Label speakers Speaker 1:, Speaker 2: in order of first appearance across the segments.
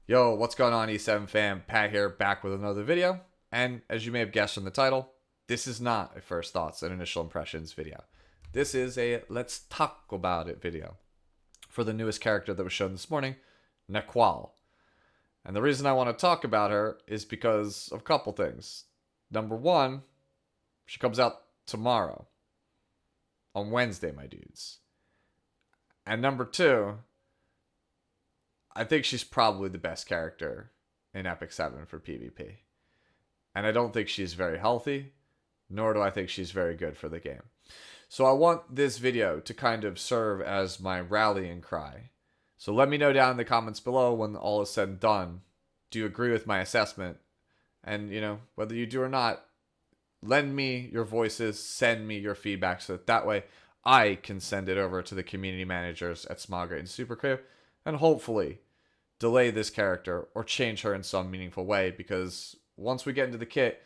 Speaker 1: Yo, what's going on, E7 fam? Pat here, back with another video. And as you may have guessed from the title, this is not a first thoughts and initial impressions video. This is a let's talk about it video for the newest character that was shown this morning, Nakwall. And the reason I want to talk about her is because of a couple things. Number one, she comes out tomorrow, on Wednesday, my dudes. And number two, I think she's probably the best character in Epic 7 for PvP. And I don't think she's very healthy, nor do I think she's very good for the game. So I want this video to kind of serve as my rallying cry. So let me know down in the comments below when all is said and done. Do you agree with my assessment? And, whether you do or not, lend me your voices, send me your feedback so that way I can send it over to the community managers at Smilegate and Supercrew and hopefully delay this character or change her in some meaningful way, because once we get into the kit,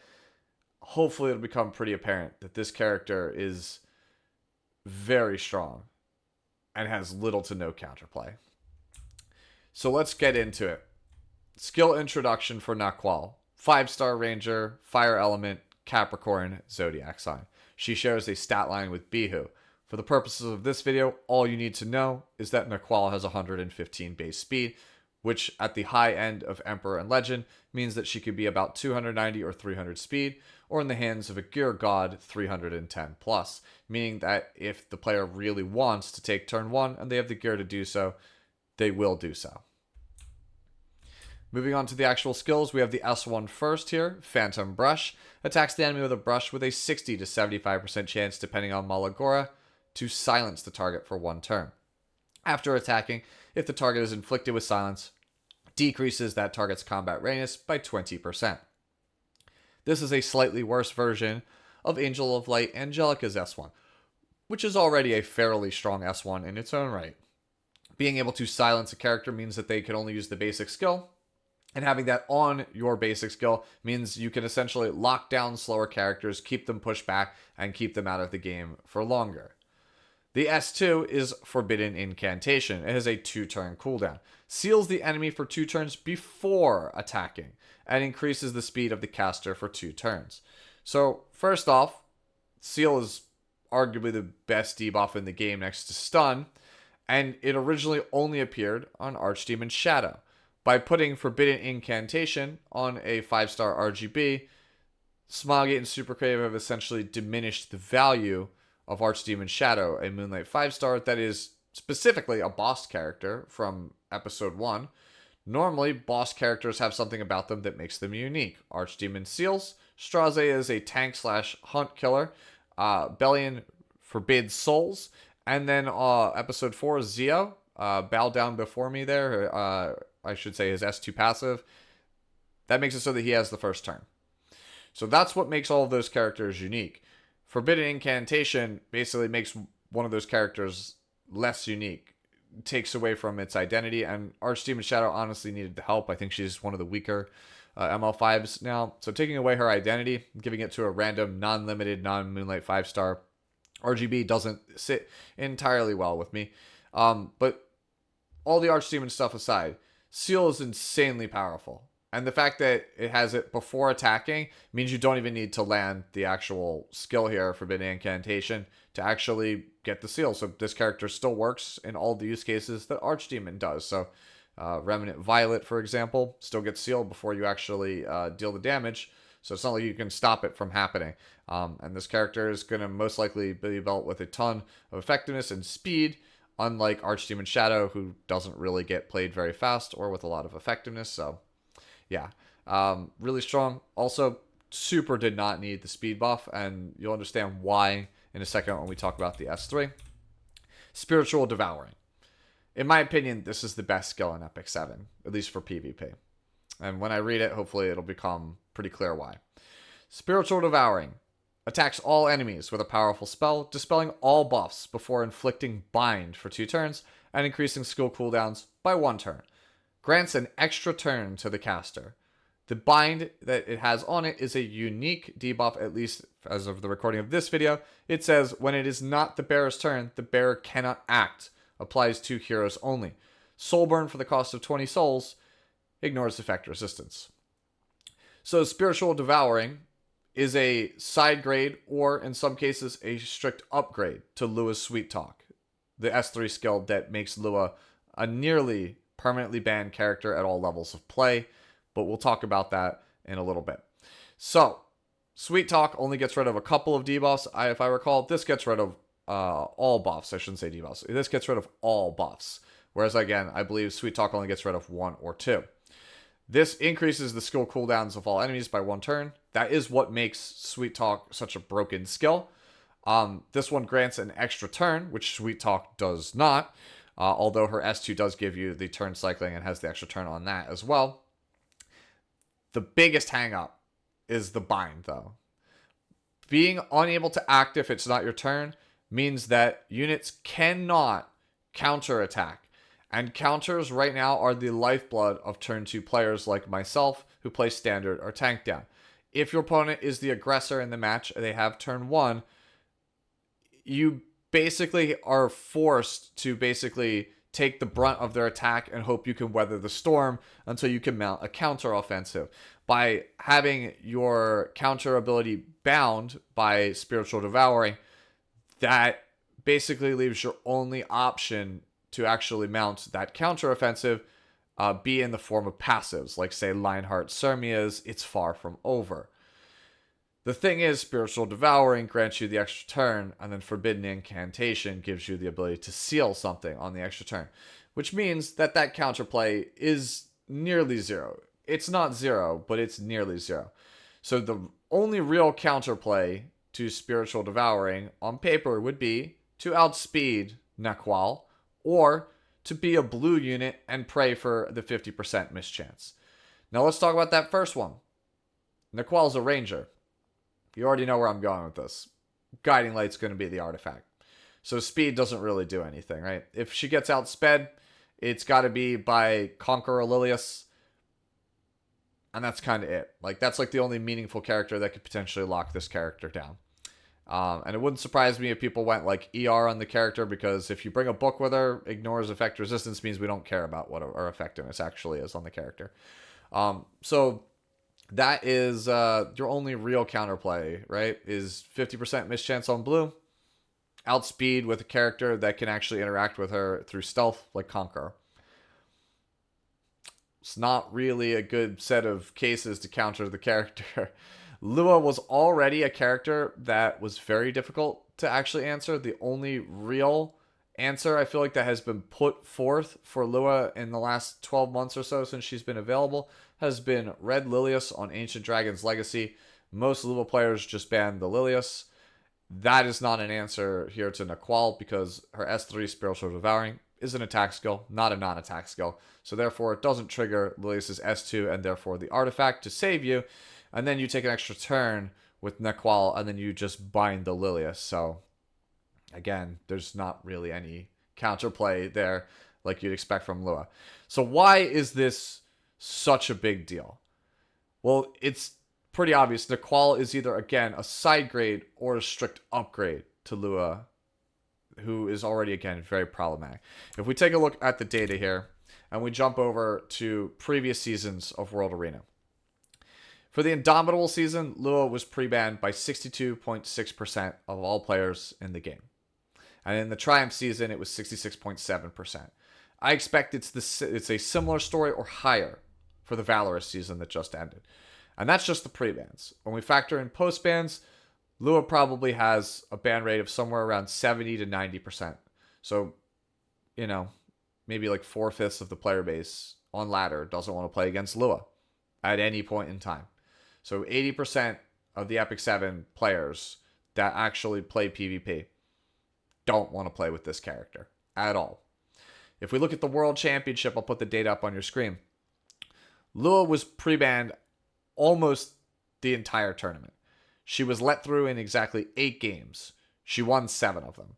Speaker 1: hopefully it'll become pretty apparent that this character is very strong and has little to no counterplay. So let's get into it. Skill introduction for Nakwall. 5-star Ranger, Fire Element, Capricorn, Zodiac sign. She shares a stat line with Bihu. For the purposes of this video, all you need to know is that Nakwall has 115 base speed, which at the high end of Emperor and Legend means that she could be about 290 or 300 speed, or in the hands of a Gear God 310 plus, meaning that if the player really wants to take turn 1 and they have the gear to do so, they will do so. Moving on to the actual skills, we have the S1 first here, Phantom Brush. Attacks the enemy with a brush with a 60 to 75% chance, depending on Malagora, to silence the target for 1 turn. After attacking, if the target is inflicted with silence, decreases that target's combat readiness by 20%. This is a slightly worse version of Angel of Light Angelica's S1, which is already a fairly strong S1 in its own right. Being able to silence a character means that they can only use the basic skill, and having that on your basic skill means you can essentially lock down slower characters, keep them pushed back, and keep them out of the game for longer. The S2 is Forbidden Incantation. It has a 2-turn cooldown. Seals the enemy for 2 turns before attacking, and increases the speed of the caster for 2 turns. So, first off, Seal is arguably the best debuff in the game next to Stun, and it originally only appeared on Archdemon Shadow. By putting Forbidden Incantation on a 5-star RGB, Smilegate and Supercrew have essentially diminished the value of Archdemon Shadow, a Moonlight 5-star that is specifically a boss character from Episode 1. Normally, boss characters have something about them that makes them unique. Archdemon Seals, Straze is a tank/hunt killer, Bellion forbids souls, and then Episode 4, Zeo, Bow Down Before Me there, I should say his S2 passive. That makes it so that he has the first turn. So that's what makes all of those characters unique. Forbidden Incantation basically makes one of those characters less unique. It takes away from its identity, and Archdemon Shadow honestly needed the help. I think she's one of the weaker ML5s now. So taking away her identity, giving it to a random, non-limited, non-Moonlight 5-star RGB doesn't sit entirely well with me. But all the Archdemon stuff aside, Seal is insanely powerful. And the fact that it has it before attacking means you don't even need to land the actual skill here, Forbidden Incantation, to actually get the seal. So this character still works in all the use cases that Archdemon does. So Remnant Violet, for example, still gets sealed before you actually deal the damage. So it's not like you can stop it from happening. And this character is going to most likely be built with a ton of effectiveness and speed, unlike Archdemon Shadow, who doesn't really get played very fast or with a lot of effectiveness. So yeah, really strong. Also, Super did not need the speed buff, and you'll understand why in a second when we talk about the S3. Spiritual Devouring. In my opinion, this is the best skill in Epic 7, at least for PvP. And when I read it, hopefully it'll become pretty clear why. Spiritual Devouring. Attacks all enemies with a powerful spell, dispelling all buffs before inflicting Bind for 2 turns, and increasing skill cooldowns by 1 turn. Grants an extra turn to the caster. The bind that it has on it is a unique debuff, at least as of the recording of this video. It says, when it is not the bearer's turn, the bearer cannot act. Applies to heroes only. Soulburn for the cost of 20 souls. ignores effect resistance. So Spiritual Devouring is a side grade, or in some cases, a strict upgrade to Lua's Sweet Talk, the S3 skill that makes Lua a nearly permanently banned character at all levels of play, but we'll talk about that in a little bit. So, Sweet Talk only gets rid of a couple of debuffs. If I recall, this gets rid of all buffs. I shouldn't say debuffs. This gets rid of all buffs. Whereas, again, I believe Sweet Talk only gets rid of 1 or 2. This increases the skill cooldowns of all enemies by 1 turn. That is what makes Sweet Talk such a broken skill. This one grants an extra turn, which Sweet Talk does not. Although her S2 does give you the turn cycling and has the extra turn on that as well. The biggest hang-up is the bind, though. Being unable to act if it's not your turn means that units cannot counterattack. And counters right now are the lifeblood of turn 2 players like myself who play standard or tank down. If your opponent is the aggressor in the match and they have turn 1, you basically are forced to take the brunt of their attack and hope you can weather the storm until you can mount a counter offensive. By having your counter ability bound by Spiritual Devouring, that basically leaves your only option to actually mount that counteroffensive be in the form of passives, like say Lionheart Sermia's It's Far From Over. The thing is, Spiritual Devouring grants you the extra turn, and then Forbidden Incantation gives you the ability to seal something on the extra turn, which means that counterplay is nearly 0. It's not 0, but it's nearly 0. So the only real counterplay to Spiritual Devouring on paper would be to outspeed Nakwall, or to be a blue unit and pray for the 50% mischance. Now let's talk about that first one. Nakwall's a ranger. You already know where I'm going with this. Guiding Light's going to be the artifact. So speed doesn't really do anything, right? If she gets outsped, it's got to be by Conqueror Lilius. And that's kind of it. That's the only meaningful character that could potentially lock this character down. And it wouldn't surprise me if people went ER on the character, because if you bring a book with her, ignores effect resistance means we don't care about what her effectiveness actually is on the character. So that is your only real counterplay, right? Is 50% mischance on blue, outspeed with a character that can actually interact with her through stealth, like Conqueror. It's not really a good set of cases to counter the character. Lua was already a character that was very difficult to actually answer. The only real answer I feel like that has been put forth for Lua in the last 12 months or so since she's been available has been Red Lilius on Ancient Dragon's Legacy. Most Lua players just ban the Lilius. That is not an answer here to Nakwall, because her S3 Spiritual Devouring is an attack skill, not a non-attack skill. So therefore it doesn't trigger Lilius's S2 and therefore the artifact to save you. And then you take an extra turn with Nakwall, and then you just bind the Lilius. So, again, there's not really any counterplay there like you'd expect from Lua. So why is this such a big deal? Well, it's pretty obvious. Nakwall is either, again, a side grade or a strict upgrade to Lua, who is already, again, very problematic. If we take a look at the data here, and we jump over to previous seasons of World Arena. For the Indomitable season, Lua was pre-banned by 62.6% of all players in the game. And in the Triumph season, it was 66.7%. I expect it's a similar story or higher for the Valorous season that just ended. And that's just the pre-bans. When we factor in post-bans, Lua probably has a ban rate of somewhere around 70 to 90%. So, maybe 4/5 of the player base on ladder doesn't want to play against Lua at any point in time. So 80% of the Epic 7 players that actually play PvP don't want to play with this character at all. If we look at the World Championship, I'll put the data up on your screen. Lua was pre-banned almost the entire tournament. She was let through in exactly 8 games. She won 7 of them,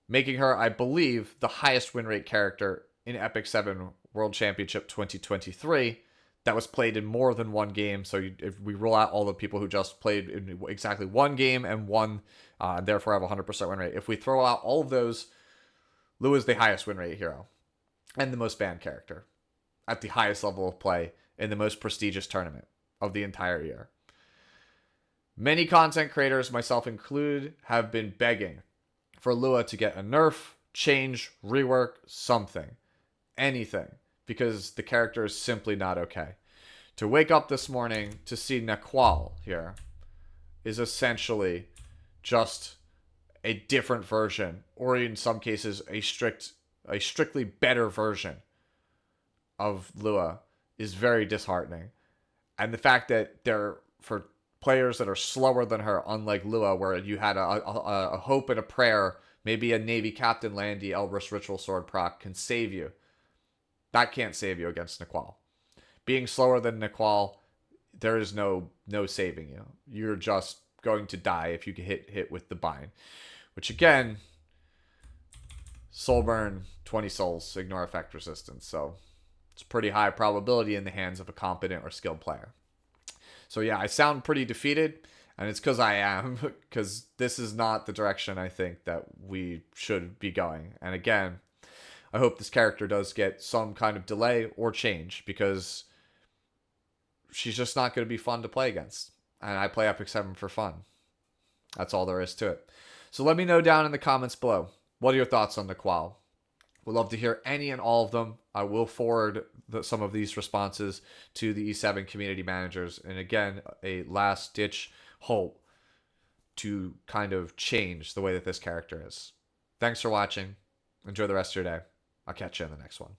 Speaker 1: making her, I believe, the highest win rate character in Epic 7 World Championship 2023 that was played in more than one game. So if we roll out all the people who just played in exactly one game and won, and therefore have a 100% win rate, if we throw out all of those, Lua is the highest win rate hero and the most banned character. at the highest level of play in the most prestigious tournament of the entire year. Many content creators, myself included, have been begging for Lua to get a nerf, change, rework, something. Anything. Because the character is simply not okay. To wake up this morning to see Nakwall here is essentially just a different version, or in some cases a strictly better version of Lua, is very disheartening. And the fact that they're, for players that are slower than her, unlike Lua, where you had a hope and a prayer, maybe a Navy Captain Landy Elbrus Ritual Sword proc can save you. That can't save you against Nakwall. Being slower than Nakwall, there is no saving you. You're just going to die if you get hit with the bind. Which again, soul burn, 20 souls, ignore effect resistance. So it's pretty high probability in the hands of a competent or skilled player. So yeah, I sound pretty defeated, and it's because I am, because this is not the direction I think that we should be going. And again, I hope this character does get some kind of delay or change, because she's just not going to be fun to play against. And I play Epic 7 for fun. That's all there is to it. So let me know down in the comments below. What are your thoughts on Nakwall? We'd love to hear any and all of them. I will forward some of these responses to the E7 community managers. And again, a last-ditch hope to kind of change the way that this character is. Thanks for watching. Enjoy the rest of your day. I'll catch you in the next one.